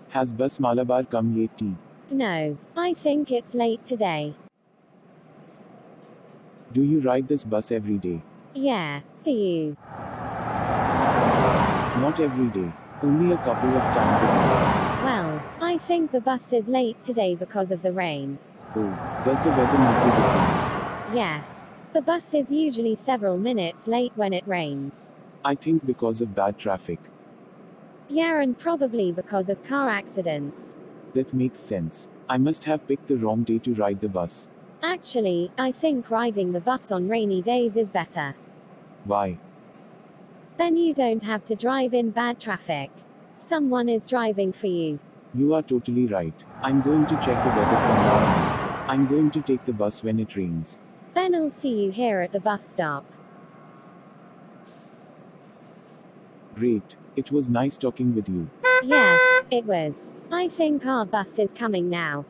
Has bus Malabar come yet? No, I think it's late today. Do you ride this bus every day? Yeah, do you? Not every day. Only a couple of times a week. Well, I think the bus is late today because of the rain. Oh, does the weather make a difference? Yes. The bus is usually several minutes late when it rains. I think because of bad traffic. Yeah, and probably because of car accidents. That makes sense. I must have picked the wrong day to ride the bus. Actually, I think riding the bus on rainy days is better. Why? Then you don't have to drive in bad traffic. Someone is driving for you. You are totally right. I'm going to check the weather from now on. I'm going to take the bus when it rains. Then I'll see you here at the bus stop. Great. It was nice talking with you. Yes, it was. I think our bus is coming now.